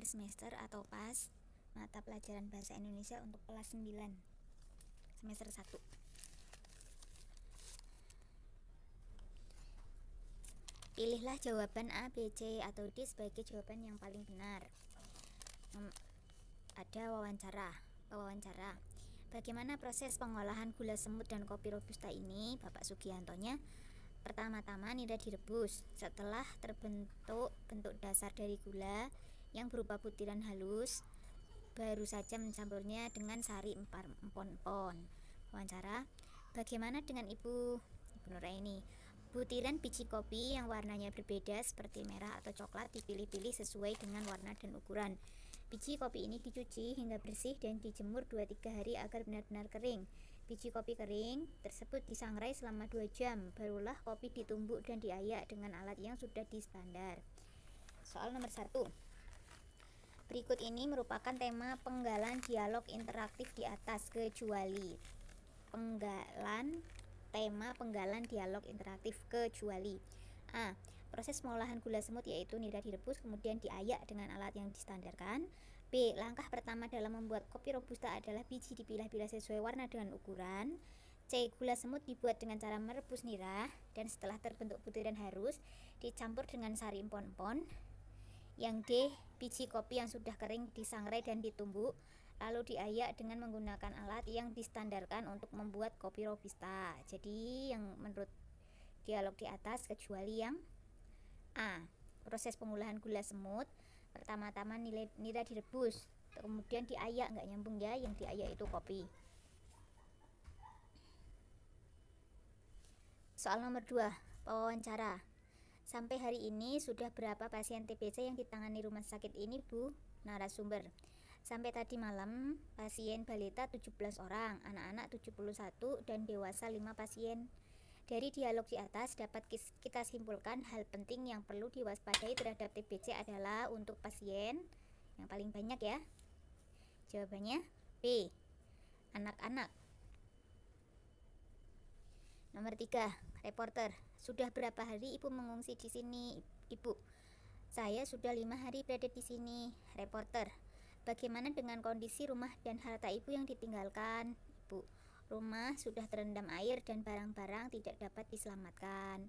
akhir semester atau pas mata pelajaran bahasa Indonesia untuk kelas 9 semester 1. Pilihlah jawaban A, B, C, atau D sebagai jawaban yang paling benar. Ada wawancara. Bagaimana proses pengolahan gula semut dan kopi robusta ini, Bapak Sugiantonya? Pertama-tama nida direbus. Setelah terbentuk bentuk dasar dari gula yang berupa butiran halus, baru saja mencampurnya dengan sari empon-empon. Wawancara. Bagaimana dengan Ibu Nuraini? Butiran biji kopi yang warnanya berbeda seperti merah atau coklat dipilih-pilih sesuai dengan warna dan ukuran. Biji kopi ini dicuci hingga bersih dan dijemur 2-3 hari agar benar-benar kering. Biji kopi kering tersebut disangrai selama 2 jam, barulah kopi ditumbuk dan diayak dengan alat yang sudah standar. Soal nomor 1. Berikut ini merupakan tema penggalan dialog interaktif di atas, kecuali. Tema penggalan dialog interaktif kecuali A. Proses pengolahan gula semut yaitu nida direbus kemudian diayak dengan alat yang distandarkan. B. Langkah pertama dalam membuat kopi robusta adalah biji dipilah-pilah sesuai warna dengan ukuran. C. Gula semut dibuat dengan cara merebus nira dan setelah terbentuk butiran halus dicampur dengan sari empon-empon. Yang D. Biji kopi yang sudah kering disangrai dan ditumbuk lalu diayak dengan menggunakan alat yang distandarkan untuk membuat kopi robusta. Jadi yang menurut dialog di atas kecuali yang A. Proses pengolahan gula semut, pertama-tama nira direbus, kemudian diayak, nggak nyambung ya, yang diayak itu kopi. Soal nomor 2, wawancara. Sampai hari ini sudah berapa pasien TBC yang ditangani rumah sakit ini, Bu narasumber? Sampai tadi malam, pasien balita 17 orang, anak-anak 71, dan dewasa 5 pasien. Dari dialog di atas dapat kita simpulkan hal penting yang perlu diwaspadai terhadap TBC adalah untuk pasien yang paling banyak ya. Jawabannya B. Anak-anak. Nomor 3, reporter. Sudah berapa hari Ibu mengungsi di sini, Ibu? Saya sudah 5 hari berada di sini. Reporter. Bagaimana dengan kondisi rumah dan harta Ibu yang ditinggalkan, Ibu? Rumah sudah terendam air dan barang-barang tidak dapat diselamatkan.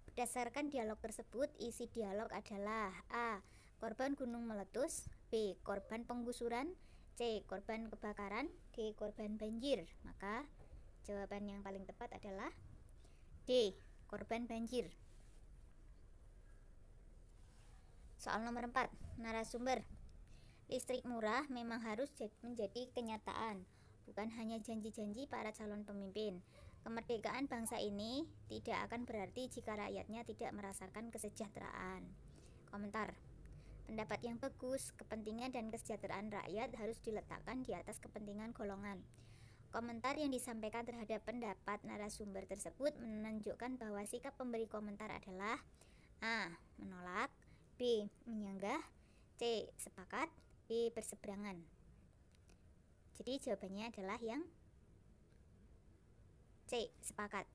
Berdasarkan dialog tersebut, isi dialog adalah A. Korban gunung meletus, B. Korban penggusuran, C. Korban kebakaran, D. Korban banjir. Maka jawaban yang paling tepat adalah D. Korban banjir. Soal nomor 4, narasumber. Listrik murah memang harus menjadi kenyataan, bukan hanya janji-janji para calon pemimpin. Kemerdekaan bangsa ini tidak akan berarti jika rakyatnya tidak merasakan kesejahteraan. Komentar. Pendapat yang bagus, kepentingan dan kesejahteraan rakyat harus diletakkan di atas kepentingan golongan. Komentar yang disampaikan terhadap pendapat narasumber tersebut menunjukkan bahwa sikap pemberi komentar adalah A. Menolak, B. Menyanggah, C. Sepakat, D. Berseberangan. Jadi jawabannya adalah yang C. Sepakat.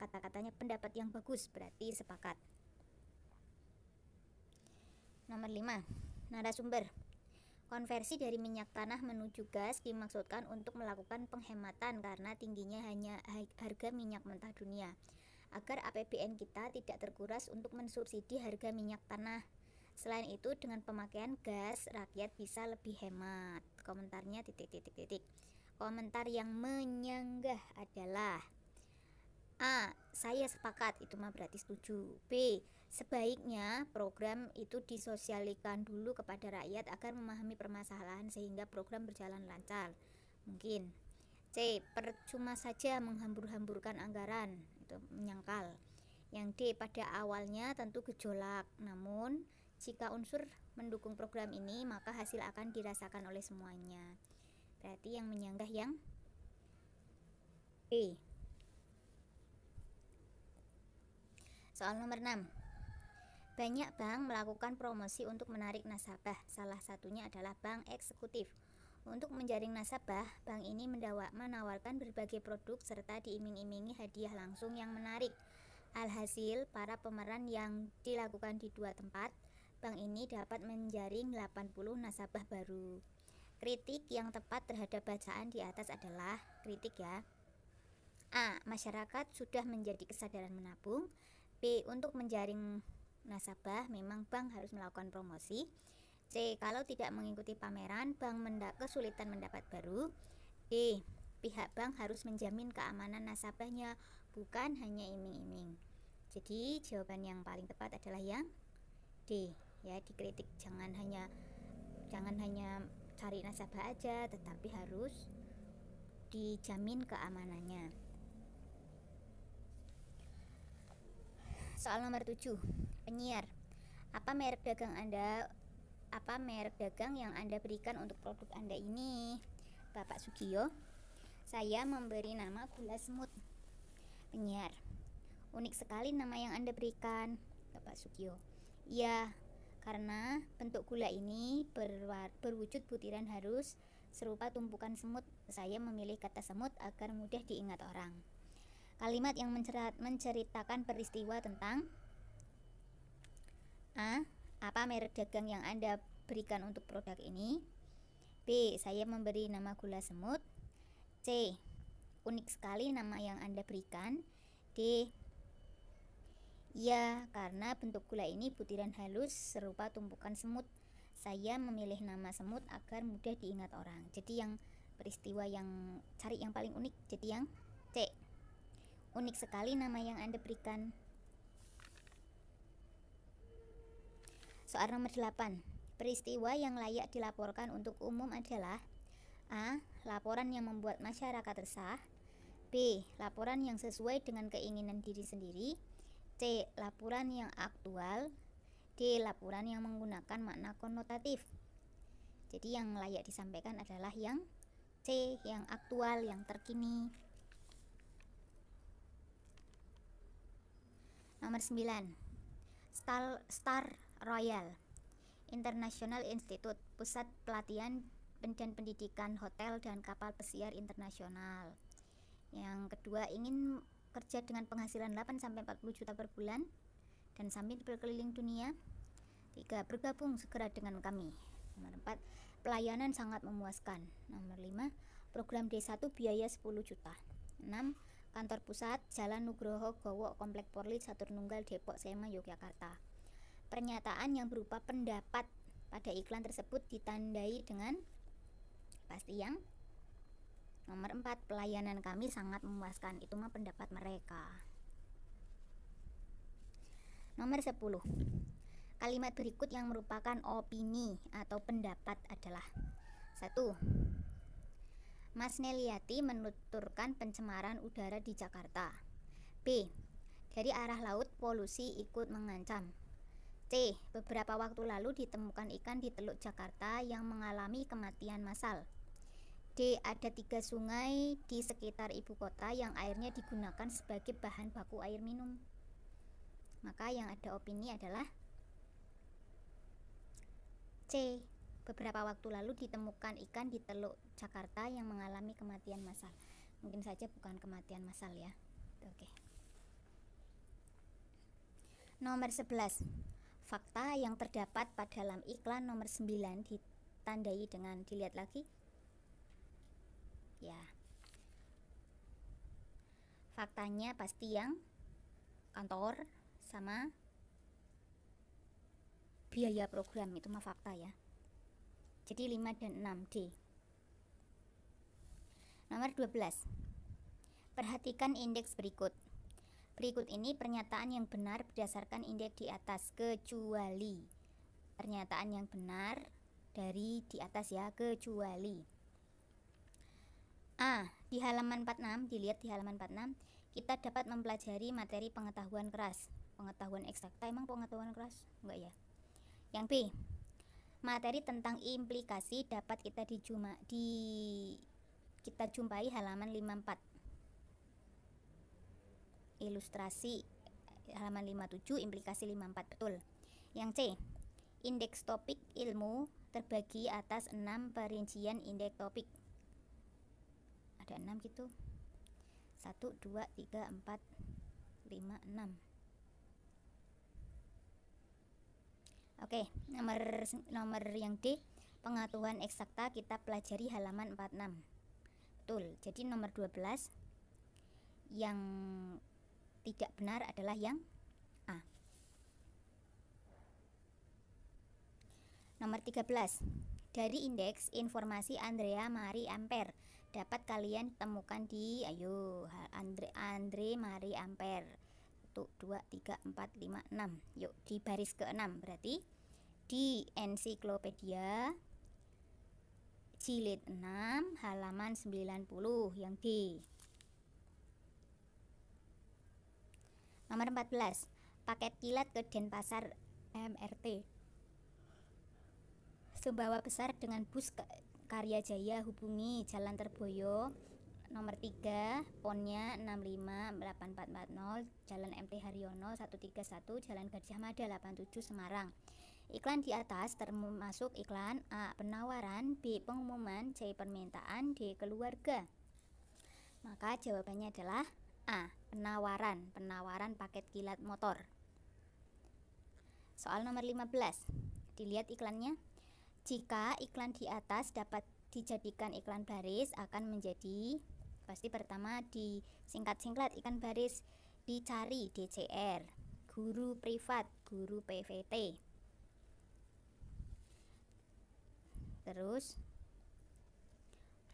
Kata-katanya pendapat yang bagus berarti sepakat. Nomor 5, narasumber. Konversi dari minyak tanah menuju gas dimaksudkan untuk melakukan penghematan karena tingginya hanya harga minyak mentah dunia, agar APBN kita tidak terkuras untuk mensubsidi harga minyak tanah. Selain itu, dengan pemakaian gas, rakyat bisa lebih hemat. Komentarnya titik. Komentar yang menyanggah adalah A. Saya sepakat, itu mah berarti setuju. B. Sebaiknya program itu disosialkan dulu kepada rakyat agar memahami permasalahan sehingga program berjalan lancar. Mungkin. C. Percuma saja menghambur-hamburkan anggaran, itu menyangkal. Yang D. Pada awalnya tentu gejolak, namun jika unsur mendukung program ini maka hasil akan dirasakan oleh semuanya. Berarti yang menyanggah yang B. Soal nomor 6. Banyak bank melakukan promosi untuk menarik nasabah. Salah satunya adalah bank eksekutif. Untuk menjaring nasabah, bank ini menawarkan berbagai produk serta diiming-imingi hadiah langsung yang menarik. Alhasil, para pemeran yang dilakukan di 2 tempat bank ini dapat menjaring 80 nasabah baru. Kritik yang tepat terhadap bacaan di atas adalah kritik ya. A. Masyarakat sudah menjadi kesadaran menabung. B. Untuk menjaring nasabah memang bank harus melakukan promosi. C. Kalau tidak mengikuti pameran, bank kesulitan mendapat baru. D. Pihak bank harus menjamin keamanan nasabahnya, bukan hanya iming-iming. Jadi jawaban yang paling tepat adalah yang D ya, dikritik. Jangan hanya cari nasabah aja, tetapi harus dijamin keamanannya. Soal nomor 7. Penyiar. Apa merek dagang yang Anda berikan untuk produk Anda ini? Bapak Sugiyo. Saya memberi nama gula semut. Penyiar. Unik sekali nama yang Anda berikan. Bapak Sugiyo. Ya, karena bentuk gula ini berwujud butiran halus serupa tumpukan semut. Saya memilih kata semut agar mudah diingat orang. Kalimat yang menceritakan peristiwa tentang A. Apa merek dagang yang Anda berikan untuk produk ini? B. Saya memberi nama gula semut. C. Unik sekali nama yang Anda berikan. D. Ya, karena bentuk gula ini butiran halus serupa tumpukan semut. Saya memilih nama semut agar mudah diingat orang. Jadi yang peristiwa yang cari yang paling unik, jadi yang C. Unik sekali nama yang Anda berikan. Soal nomor 8. Peristiwa yang layak dilaporkan untuk umum adalah A. Laporan yang membuat masyarakat resah. B. Laporan yang sesuai dengan keinginan diri sendiri. C. Laporan yang aktual. D. Laporan yang menggunakan makna konotatif. Jadi yang layak disampaikan adalah yang C, yang aktual, yang terkini. Nomor 9. Star Royal International Institute, pusat pelatihan dan pendidikan hotel dan kapal pesiar internasional. Yang kedua, ingin kerja dengan penghasilan 8-40 juta per bulan dan sambil berkeliling dunia. 3. Bergabung segera dengan kami. Nomor 4. Pelayanan sangat memuaskan. Nomor 5. Program D1 biaya 10 juta. 6. Kantor pusat Jalan Nugroho Gowo, Komplek Porli, Saturnunggal, Depok, Sema, Yogyakarta. Pernyataan yang berupa pendapat pada iklan tersebut ditandai dengan pasti yang nomor 4. Pelayanan kami sangat memuaskan. Itu mah pendapat mereka. Nomor 10. Kalimat berikut yang merupakan opini atau pendapat adalah 1. Mas Neliati menuturkan pencemaran udara di Jakarta. B. Dari arah laut polusi ikut mengancam. C. Beberapa waktu lalu ditemukan ikan di Teluk Jakarta yang mengalami kematian massal. D. Ada 3 sungai di sekitar ibu kota yang airnya digunakan sebagai bahan baku air minum. Maka yang ada opini adalah C. Beberapa waktu lalu ditemukan ikan di Teluk Jakarta yang mengalami kematian massal. Mungkin saja bukan kematian massal ya. Oke. Nomor 11. Fakta yang terdapat pada dalam iklan nomor 9 ditandai dengan dilihat lagi. Ya. Faktanya pasti yang kantor sama biaya program, itu mah fakta ya. Jadi 5 dan 6 D. Nomor 12. Perhatikan indeks berikut. Berikut ini pernyataan yang benar berdasarkan indeks di atas, kecuali. Pernyataan yang benar dari di atas ya, kecuali. A. Di halaman 46, dilihat di halaman 46, kita dapat mempelajari materi pengetahuan keras. Pengetahuan eksakta, emang pengetahuan keras? Enggak ya. Yang B. Materi tentang implikasi dapat kita jumpai halaman 54. Ilustrasi halaman 57, implikasi 54, betul. Yang C. Indeks topik ilmu terbagi atas 6 perincian indeks topik. Ada 6 gitu. 1, 2, 3, 4, 5, 6. Oke, nomor yang D, pengetahuan eksakta kita pelajari halaman 46. Betul. Jadi nomor 12 yang tidak benar adalah yang A. Nomor 13. Dari indeks informasi Andrea Marie Ampere dapat kalian temukan di Andre Marie Ampere 1, 2, 3, 4, 5, 6. Yuk di baris ke-6, berarti di ensiklopedia jilid 6 halaman 90 yang D. Nomor 14. Paket kilat ke Denpasar MRT. Sumbawa besar dengan bus Karya Jaya hubungi Jalan Terboyo nomor 3, ponnya 658440, Jalan MT Haryono 131, Jalan Gajah Mada 87 Semarang. Iklan di atas termasuk iklan A. Penawaran, B. Pengumuman, C. Permintaan, D. Keluarga. Maka jawabannya adalah A. Penawaran paket kilat motor. Soal nomor 15. Dilihat iklannya. Jika iklan di atas dapat dijadikan iklan baris akan menjadi, pasti pertama disingkat-singkat iklan baris, dicari DCR, guru privat, guru PVT. Terus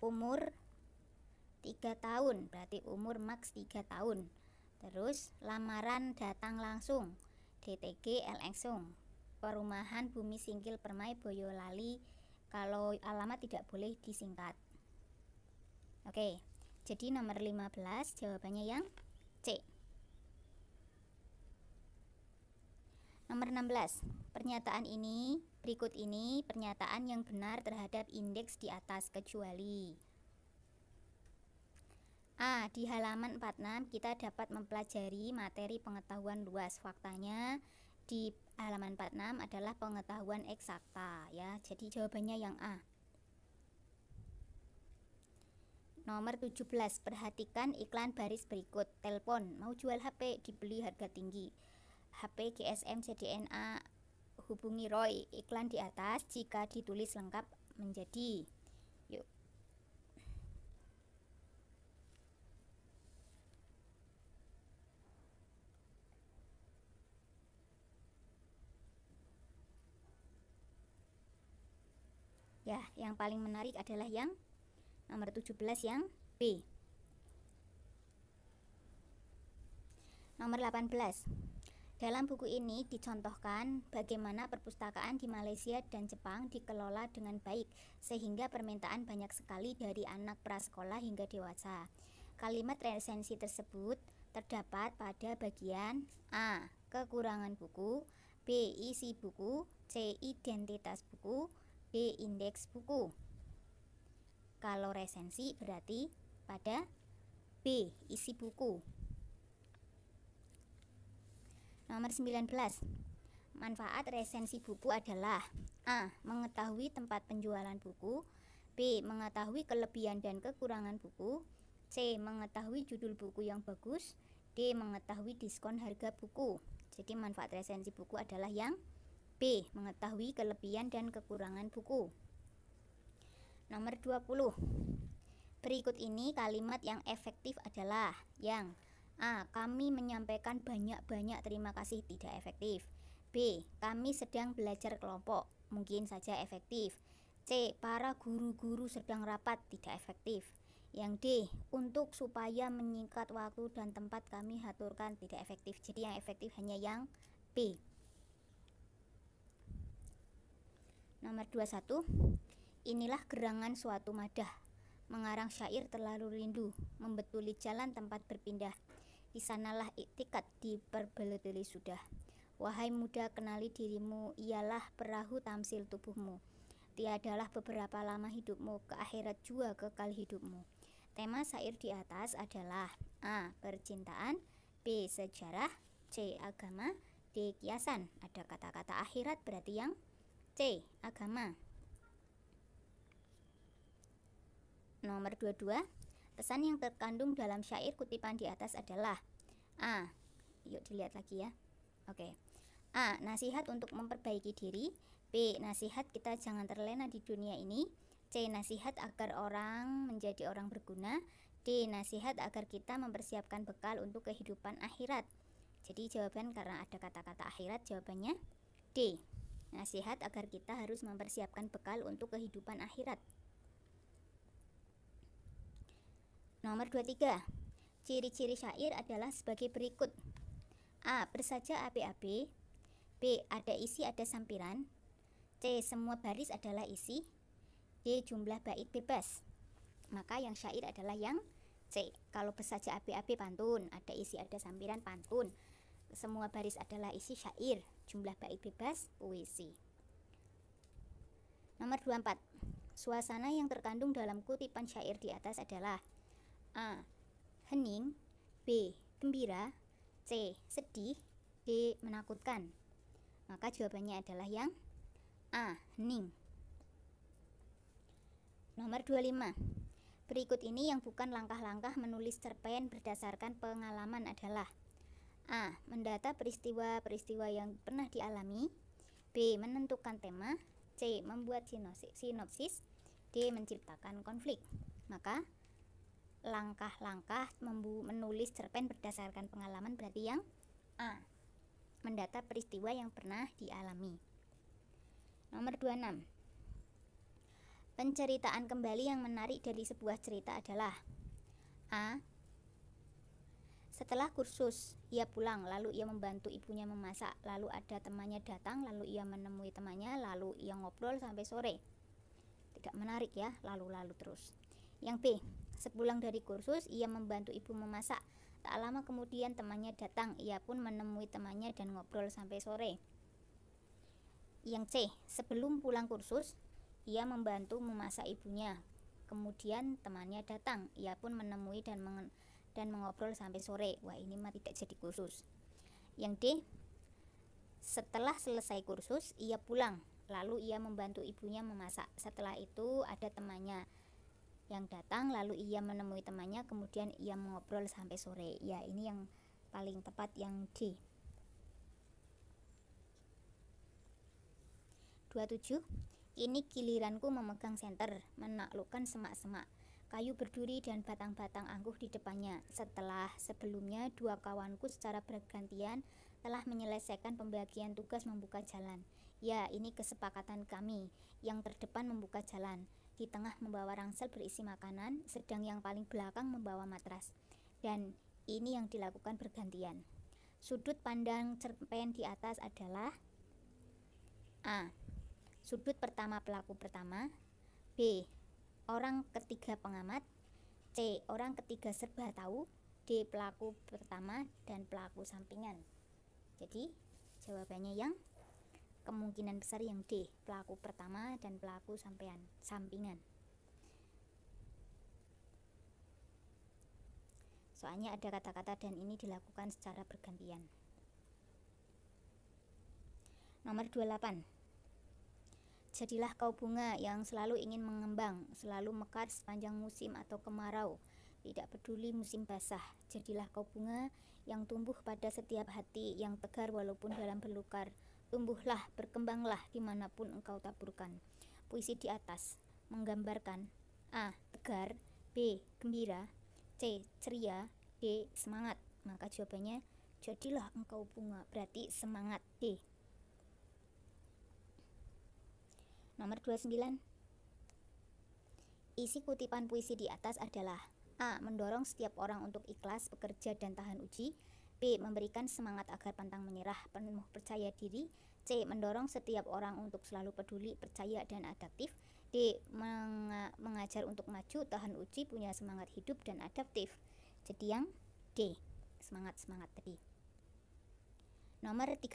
umur 3 tahun, berarti umur maks 3 tahun. Terus lamaran datang langsung, DTG langsung. Perumahan Bumi Singkil Permai Boyolali, kalau alamat tidak boleh disingkat. Oke, jadi nomor 15 jawabannya yang C. Nomor 16. Berikut ini pernyataan yang benar terhadap indeks di atas kecuali A. Di halaman 46 kita dapat mempelajari materi pengetahuan luas. Faktanya di halaman 46 adalah pengetahuan eksakta ya. Jadi jawabannya yang A. Nomor 17. Perhatikan iklan baris berikut. Telepon, mau jual HP, dibeli harga tinggi. HP GSM CDNA, hubungi Roy. Iklan di atas jika ditulis lengkap menjadi. Yuk. Ya, yang paling menarik adalah yang nomor 17 yang B. Nomor 18. Dalam buku ini dicontohkan bagaimana perpustakaan di Malaysia dan Jepang dikelola dengan baik sehingga permintaan banyak sekali dari anak prasekolah hingga dewasa. Kalimat resensi tersebut terdapat pada bagian A. Kekurangan buku, B. Isi buku, C. Identitas buku, D. Indeks buku. Kalau resensi berarti pada B. Isi buku. Nomor 19. Manfaat resensi buku adalah A. Mengetahui tempat penjualan buku, B. Mengetahui kelebihan dan kekurangan buku, C. Mengetahui judul buku yang bagus, D. Mengetahui diskon harga buku. Jadi manfaat resensi buku adalah yang B. Mengetahui kelebihan dan kekurangan buku. Nomor 20. Berikut ini kalimat yang efektif adalah yang A. Kami menyampaikan banyak-banyak terima kasih, tidak efektif. B. Kami sedang belajar kelompok, mungkin saja efektif. C. Para guru-guru sedang rapat, tidak efektif. Yang D. Untuk supaya menyingkat waktu dan tempat kami haturkan, tidak efektif. Jadi yang efektif hanya yang B. Nomor 21. Inilah gerangan suatu madah. Mengarang syair terlalu rindu, membetuli jalan tempat berpindah. Di sanalah iktikat diperbeloteli sudah. Wahai muda, kenali dirimu, ialah perahu tamsil tubuhmu. Tiadalah beberapa lama hidupmu, ke akhirat jua kekal hidupmu. Tema syair di atas adalah A. Percintaan, B. Sejarah, C. Agama, D. Kiasan. Ada kata-kata akhirat berarti yang C. Agama. Nomor 22. Pesan yang terkandung dalam syair kutipan di atas adalah A. Yuk dilihat lagi ya. Oke. A. Nasihat untuk memperbaiki diri. B. Nasihat kita jangan terlena di dunia ini. C. Nasihat agar orang menjadi orang berguna. D. Nasihat agar kita mempersiapkan bekal untuk kehidupan akhirat. Jadi jawaban karena ada kata-kata akhirat, jawabannya D. Nasihat agar kita harus mempersiapkan bekal untuk kehidupan akhirat. Nomor 23. Ciri-ciri syair adalah sebagai berikut. A. Bersaja api-api. B. Ada isi ada sampiran. C. Semua baris adalah isi. D. Jumlah bait bebas. Maka yang syair adalah yang C. Kalau bersaja api-api pantun, ada isi ada sampiran pantun. Semua baris adalah isi syair, jumlah bait bebas puisi. Nomor 24. Suasana yang terkandung dalam kutipan syair di atas adalah A. Hening. B. Gembira. C. Sedih. D. Menakutkan. Maka jawabannya adalah yang A. Hening. Nomor 25. Berikut ini yang bukan langkah-langkah menulis cerpen berdasarkan pengalaman adalah A. Mendata peristiwa-peristiwa yang pernah dialami. B. Menentukan tema. C. Membuat sinopsis. D. Menciptakan konflik. Maka langkah-langkah menulis cerpen berdasarkan pengalaman berarti yang A. Mendata peristiwa yang pernah dialami. Nomor 26. Penceritaan kembali yang menarik dari sebuah cerita adalah A. Setelah kursus, ia pulang, lalu ia membantu ibunya memasak, lalu ada temannya datang, lalu ia menemui temannya, lalu ia ngobrol sampai sore. Tidak menarik ya, lalu-lalu terus. Yang B. Sepulang dari kursus, ia membantu ibu memasak. Tak lama kemudian temannya datang, ia pun menemui temannya dan ngobrol sampai sore. Yang C. Sebelum pulang kursus, ia membantu memasak ibunya. Kemudian temannya datang, ia pun menemui dan mengobrol sampai sore. Wah, ini mah tidak jadi kursus. Yang D. Setelah selesai kursus, ia pulang, lalu ia membantu ibunya memasak. Setelah itu ada temannya yang datang, lalu ia menemui temannya, kemudian ia mengobrol sampai sore. Ya, ini yang paling tepat yang D. 27. Ini giliranku memegang senter, menaklukkan semak-semak, kayu berduri dan batang-batang angkuh di depannya. Setelah sebelumnya dua kawanku secara bergantian telah menyelesaikan pembagian tugas membuka jalan. Ya, ini kesepakatan kami. Yang terdepan membuka jalan, di tengah membawa ransel berisi makanan, sedang yang paling belakang membawa matras. Dan ini yang dilakukan bergantian. Sudut pandang cerpen di atas adalah A. Sudut pertama pelaku pertama. B. Orang ketiga pengamat. C. Orang ketiga serba tahu. D. Pelaku pertama dan pelaku sampingan. Jadi jawabannya yang kemungkinan besar yang D. Pelaku pertama dan pelaku sampingan. Soalnya ada kata-kata dan ini dilakukan secara bergantian. Nomor 28. Jadilah kau bunga yang selalu ingin mengembang, selalu mekar sepanjang musim atau kemarau, tidak peduli musim basah. Jadilah kau bunga yang tumbuh pada setiap hati, yang tegar walaupun dalam belukar. Tumbuhlah, berkembanglah dimanapun engkau taburkan. Puisi di atas menggambarkan A. Tegar. B. Gembira. C. Ceria. D. Semangat. Maka jawabannya jadilah engkau bunga, berarti semangat. D. Nomor 29. Isi kutipan puisi di atas adalah A. Mendorong setiap orang untuk ikhlas, bekerja dan tahan uji. B. Memberikan semangat agar pantang menyerah, penuh percaya diri. C. Mendorong setiap orang untuk selalu peduli, percaya dan adaptif. D. Mengajar untuk maju, tahan uji, punya semangat hidup dan adaptif. Jadi yang D. Semangat-semangat tadi. Nomor 30.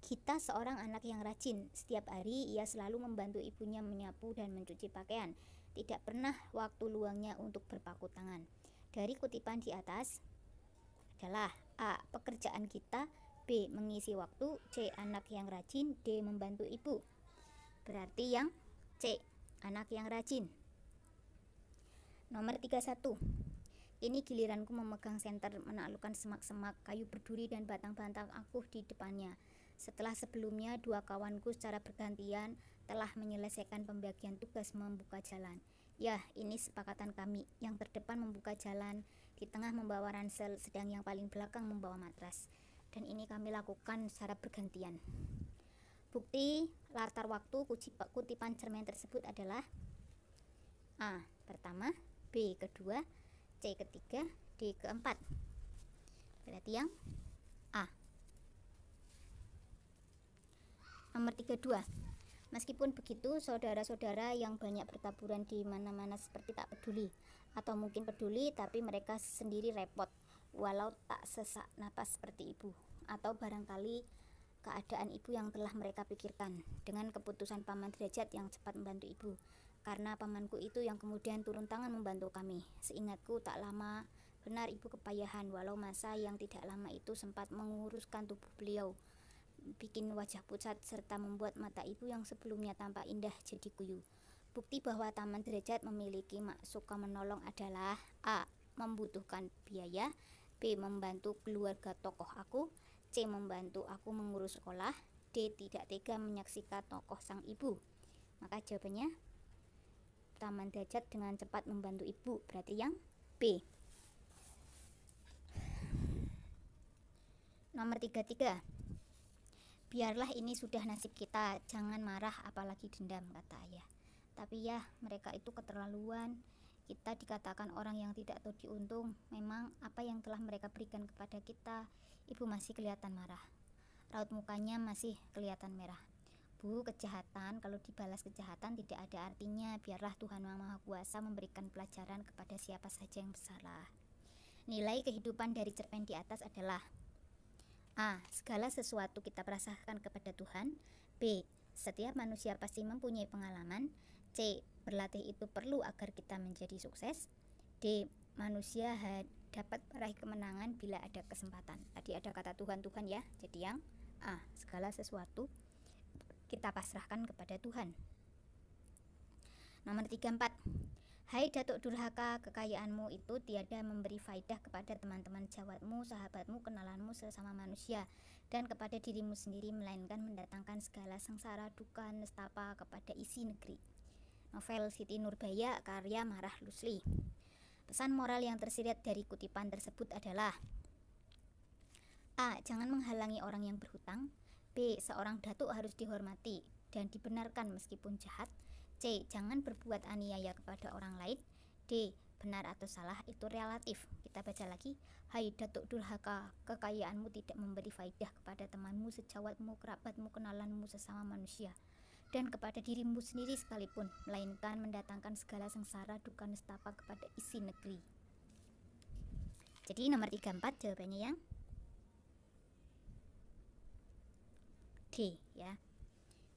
Kita seorang anak yang rajin. Setiap hari ia selalu membantu ibunya menyapu dan mencuci pakaian. Tidak pernah waktu luangnya untuk berpaku tangan. Dari kutipan di atas adalah A. Pekerjaan kita. B. Mengisi waktu. C. Anak yang rajin. D. Membantu ibu. Berarti yang C. Anak yang rajin. Nomor 31. Ini giliranku memegang senter menaklukkan semak-semak, kayu berduri dan batang-batang angkuh di depannya. Setelah sebelumnya dua kawanku secara bergantian telah menyelesaikan pembagian tugas membuka jalan. Ya, ini sepakatan kami. Yang terdepan membuka jalan, di tengah membawa ransel, sedang yang paling belakang membawa matras. Dan ini kami lakukan secara bergantian. Bukti latar waktu kutipan cermin tersebut adalah A. Pertama, B. Kedua, C. Ketiga, D. Keempat. Berarti yang A. Nomor 32. Meskipun begitu, saudara-saudara yang banyak bertaburan di mana-mana seperti tak peduli, atau mungkin peduli tapi mereka sendiri repot, walau tak sesak napas seperti ibu, atau barangkali keadaan ibu yang telah mereka pikirkan, dengan keputusan Paman Derajat yang cepat membantu ibu, karena pamanku itu yang kemudian turun tangan membantu kami. Seingatku tak lama benar ibu kepayahan, walau masa yang tidak lama itu sempat menguruskan tubuh beliau, bikin wajah pucat, serta membuat mata ibu yang sebelumnya tampak indah jadi kuyu. Bukti bahwa Taman Derajat memiliki suka menolong adalah A. Membutuhkan biaya, B. Membantu keluarga tokoh aku, C. Membantu aku mengurus sekolah, D. Tidak tega menyaksikan tokoh sang ibu. Maka jawabannya Taman Derajat dengan cepat membantu ibu, berarti yang B. Nomor 33. Biarlah ini sudah nasib kita, jangan marah apalagi dendam, kata ayah. Tapi ya, mereka itu keterlaluan. Kita dikatakan orang yang tidak tahu diuntung. Memang apa yang telah mereka berikan kepada kita? Ibu masih kelihatan marah. Raut mukanya masih kelihatan merah. Bu, kejahatan kalau dibalas kejahatan tidak ada artinya. Biarlah Tuhan Yang Maha Kuasa memberikan pelajaran kepada siapa saja yang bersalah. Nilai kehidupan dari cerpen di atas adalah A. Segala sesuatu kita perasaan kepada Tuhan. B. Setiap manusia pasti mempunyai pengalaman. C. Berlatih itu perlu agar kita menjadi sukses. D. Manusia dapat meraih kemenangan bila ada kesempatan. Tadi ada kata Tuhan-Tuhan ya. Jadi yang A. Segala sesuatu kita pasrahkan kepada Tuhan. Nomor 34. Hai Datuk Durhaka, kekayaanmu itu tiada memberi faedah kepada teman-teman jawatmu, sahabatmu, kenalanmu sesama manusia, dan kepada dirimu sendiri, melainkan mendatangkan segala sengsara, duka, nestapa kepada isi negeri. Novel Siti Nurbaya, karya Marah Rusli. Pesan moral yang tersirat dari kutipan tersebut adalah A. Jangan menghalangi orang yang berhutang. B. Seorang datuk harus dihormati dan dibenarkan meskipun jahat. C. Jangan berbuat aniaya kepada orang lain. D. Benar atau salah itu relatif. Kita baca lagi. Hai Datuk Durhaka, kekayaanmu tidak memberi faedah kepada temanmu, sejawatmu, kerabatmu, kenalanmu sesama manusia, dan kepada dirimu sendiri sekalipun, melainkan mendatangkan segala sengsara, duka, nestapa kepada isi negeri. Jadi nomor 34 jawabannya yang D ya.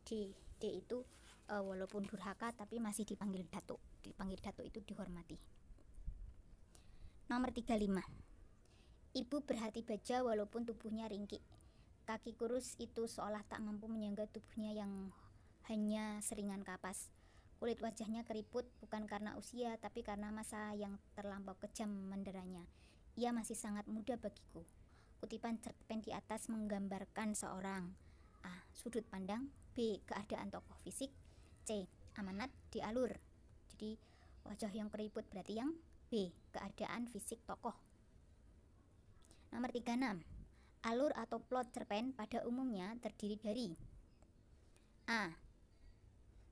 D itu walaupun durhaka tapi masih dipanggil datuk. Dipanggil datuk itu dihormati. Nomor 35. Ibu berhati baja walaupun tubuhnya ringkih. Kaki kurus itu seolah tak mampu menyangga tubuhnya yang hanya seringan kapas. Kulit wajahnya keriput bukan karena usia tapi karena masa yang terlampau kejam menderanya. Ia masih sangat muda bagiku. Kutipan cerpen di atas menggambarkan seorang A. Sudut pandang. B. Keadaan tokoh fisik. C. Amanat di alur. Jadi wajah yang keriput berarti yang B. Keadaan fisik tokoh. Nomor 36. Alur atau plot cerpen pada umumnya terdiri dari A.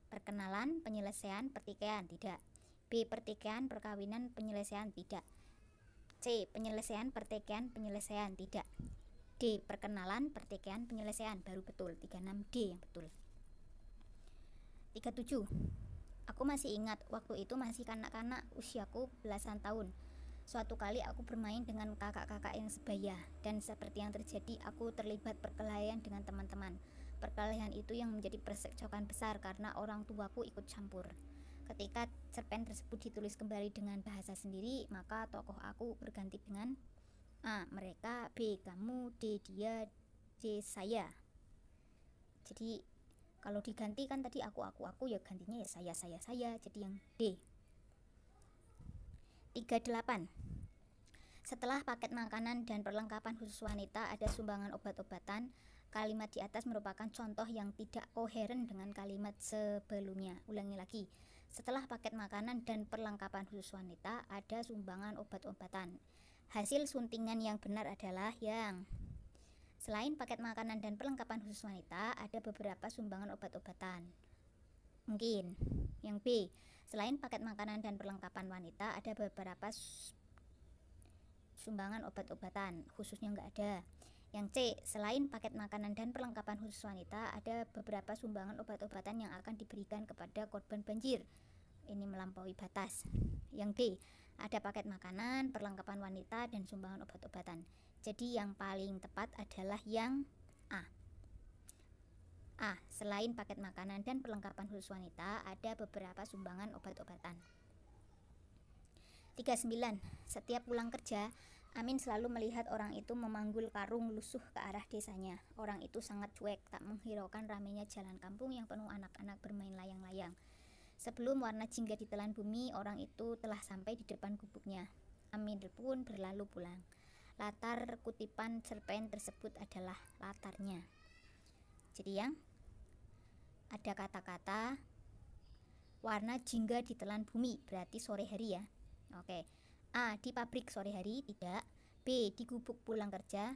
Perkenalan, penyelesaian, pertikaian, tidak. B. Pertikaian, perkawinan, penyelesaian, tidak. C. Penyelesaian, pertikaian, penyelesaian, tidak. D. Perkenalan, pertikaian, penyelesaian, baru betul. 36 D yang betul. 37. Aku masih ingat waktu itu masih kanak-kanak, usiaku belasan tahun. Suatu kali aku bermain dengan kakak-kakak yang sebaya, dan seperti yang terjadi aku terlibat perkelahian dengan teman-teman. Perkelahian itu yang menjadi percekcokan besar karena orang tuaku ikut campur. Ketika cerpen tersebut ditulis kembali dengan bahasa sendiri, maka tokoh aku berganti dengan A. Mereka, B. Kamu, D. Dia, C. Saya. Jadi kalau diganti kan tadi aku ya gantinya ya saya. Jadi yang D. 38. Setelah paket makanan dan perlengkapan khusus wanita ada sumbangan obat-obatan. Kalimat di atas merupakan contoh yang tidak koheren dengan kalimat sebelumnya. Ulangi lagi. Setelah paket makanan dan perlengkapan khusus wanita ada sumbangan obat-obatan. Hasil suntingan yang benar adalah yang selain paket makanan dan perlengkapan khusus wanita ada beberapa sumbangan obat-obatan. Mungkin yang B, selain paket makanan dan perlengkapan wanita ada beberapa sumbangan obat-obatan, khususnya nggak ada. Yang C, selain paket makanan dan perlengkapan khusus wanita ada beberapa sumbangan obat-obatan yang akan diberikan kepada korban banjir. Ini melampaui batas. Yang D, ada paket makanan, perlengkapan wanita, dan sumbangan obat-obatan. Jadi yang paling tepat adalah yang A. A, selain paket makanan dan perlengkapan khusus wanita ada beberapa sumbangan obat-obatan. 39. Setiap pulang kerja, Amin selalu melihat orang itu memanggul karung lusuh ke arah desanya. Orang itu sangat cuek, tak menghiraukan ramainya jalan kampung yang penuh anak-anak bermain layang-layang. Sebelum warna jingga ditelan bumi, orang itu telah sampai di depan gubuknya. Amin pun berlalu pulang. Latar kutipan cerpen tersebut adalah latarnya. Jadi yang ada kata-kata warna jingga ditelan bumi, berarti sore hari ya. Oke. A, di pabrik sore hari, tidak. B, di gubuk pulang kerja,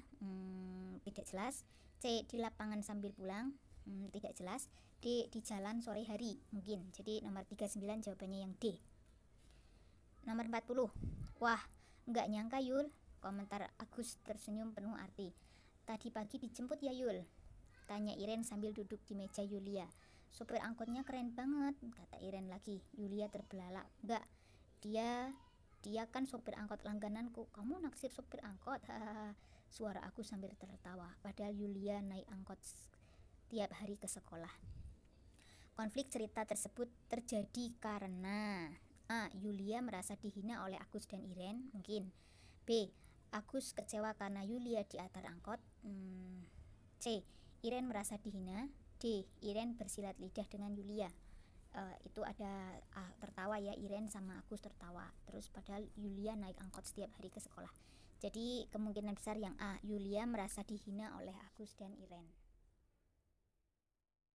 tidak jelas. C, di lapangan sambil pulang, tidak jelas. D, di jalan sore hari, mungkin. Jadi nomor 39 jawabannya yang D. Nomor 40. Wah, nggak nyangka Yul, komentar Agus tersenyum penuh arti. Tadi pagi dijemput ya Yul? Tanya Iren sambil duduk di meja Yulia. Sopir angkotnya keren banget, kata Iren lagi. Yulia terbelalak. Enggak, dia kan sopir angkot langgananku. Kamu naksir sopir angkot? Hahaha. Suara aku sambil tertawa. Padahal Yulia naik angkot tiap hari ke sekolah. Konflik cerita tersebut terjadi karena A, Yulia merasa dihina oleh Agus dan Iren, mungkin. B, Agus kecewa karena Yulia diantar angkot. C, Iren merasa dihina. D, Iren bersilat lidah dengan Yulia. Itu ada tertawa ya, Iren sama Agus tertawa. Terus padahal Yulia naik angkot setiap hari ke sekolah. Jadi kemungkinan besar yang A, Yulia merasa dihina oleh Agus dan Iren.